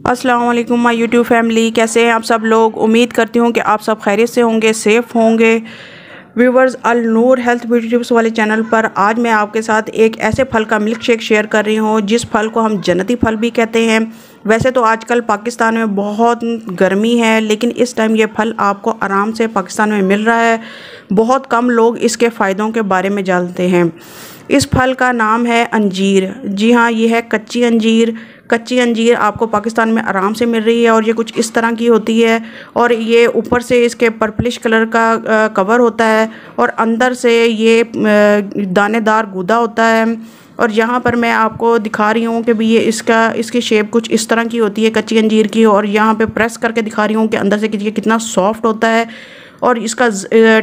अस्सलाम वालेकुम my YouTube family, कैसे हैं आप सब लोग। उम्मीद करती हूँ कि आप सब खैरियत से होंगे, सेफ़ होंगे। व्यूवर्स, अल नूर हेल्थ ब्यूटी टिप्स वाले चैनल पर आज मैं आपके साथ एक ऐसे फल का मिल्क शेक शेयर कर रही हूँ जिस फल को हम जन्नती फल भी कहते हैं। वैसे तो आजकल पाकिस्तान में बहुत गर्मी है, लेकिन इस टाइम ये फल आपको आराम से पाकिस्तान में मिल रहा है। बहुत कम लोग इसके फ़ायदों के बारे में जानते हैं। इस फल का नाम है अंजीर। जी हाँ, ये है कच्ची अंजीर। कच्ची अंजीर आपको पाकिस्तान में आराम से मिल रही है और ये कुछ इस तरह की होती है और ये ऊपर से इसके पर्पलिश कलर का कवर होता है और अंदर से ये दानेदार गूदा होता है। और यहाँ पर मैं आपको दिखा रही हूँ कि भी ये इसकी शेप कुछ इस तरह की होती है कच्ची अंजीर की, और यहाँ पे प्रेस करके दिखा रही हूँ कि अंदर से कितना सॉफ्ट होता है और इसका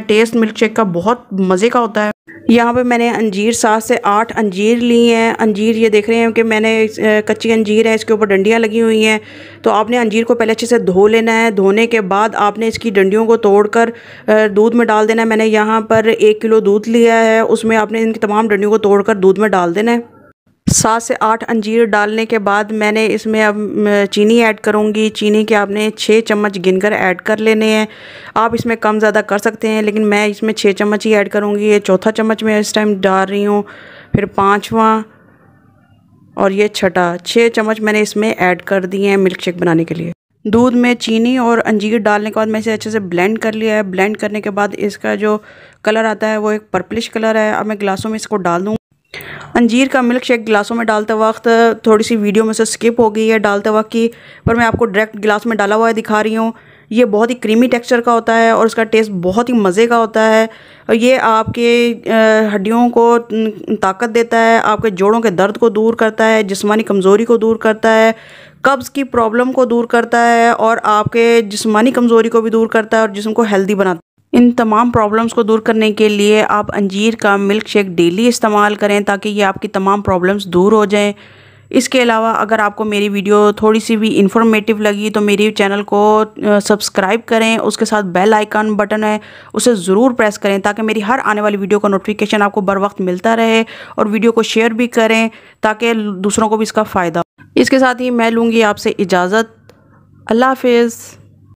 टेस्ट मिल्क शेक का बहुत मज़े का होता है। यहाँ पे मैंने अंजीर 7 से 8 अंजीर ली हैं। अंजीर ये देख रहे हैं कि मैंने कच्ची अंजीर है, इसके ऊपर डंडियाँ लगी हुई हैं। तो आपने अंजीर को पहले अच्छे से धो लेना है। धोने के बाद आपने इसकी डंडियों को तोड़कर दूध में डाल देना है। मैंने यहाँ पर 1 किलो दूध लिया है, उसमें आपने इनकी तमाम डंडियों को तोड़कर दूध में डाल देना है। 7 से 8 अंजीर डालने के बाद मैंने इसमें अब चीनी ऐड करूँगी। चीनी के आपने 6 चम्मच गिनकर ऐड कर लेने हैं। आप इसमें कम ज़्यादा कर सकते हैं, लेकिन मैं इसमें 6 चम्मच ही ऐड करूँगी। ये चौथा चम्मच मैं इस टाइम डाल रही हूँ, फिर 5वां और ये छठा। 6 चम्मच मैंने इसमें ऐड कर दिए हैं मिल्क शेक बनाने के लिए। दूध में चीनी और अंजीर डालने के बाद मैं इसे अच्छे से ब्लेंड कर लिया है। ब्लेंड करने के बाद इसका जो कलर आता है वो एक पर्पलिश कलर है। अब मैं गिलासों में इसको डाल दूँ। अंजीर का मिल्क शेक गिलासों में डालते वक्त थोड़ी सी वीडियो में से स्किप हो गई है डालते वक्त की, पर मैं आपको डायरेक्ट गिलास में डाला हुआ है दिखा रही हूँ। ये बहुत ही क्रीमी टेक्सचर का होता है और इसका टेस्ट बहुत ही मज़े का होता है। और ये आपके हड्डियों को ताकत देता है, आपके जोड़ों के दर्द को दूर करता है, जिस्मानी कमज़ोरी को दूर करता है, कब्ज़ की प्रॉब्लम को दूर करता है और आपके जिस्मानी कमज़ोरी को भी दूर करता है और जिस्म को हेल्दी बनाता है। इन तमाम प्रॉब्लम्स को दूर करने के लिए आप अंजीर का मिल्क शेक डेली इस्तेमाल करें ताकि ये आपकी तमाम प्रॉब्लम्स दूर हो जाएं। इसके अलावा अगर आपको मेरी वीडियो थोड़ी सी भी इंफॉर्मेटिव लगी तो मेरी चैनल को सब्सक्राइब करें। उसके साथ बेल आइकन बटन है, उसे ज़रूर प्रेस करें ताकि मेरी हर आने वाली वीडियो का नोटिफिकेशन आपको बर वक्त मिलता रहे। और वीडियो को शेयर भी करें ताकि दूसरों को भी इसका फ़ायदा हो। इसके साथ ही मैं लूँगी आपसे इजाज़त। अल्लाह हाफिज़।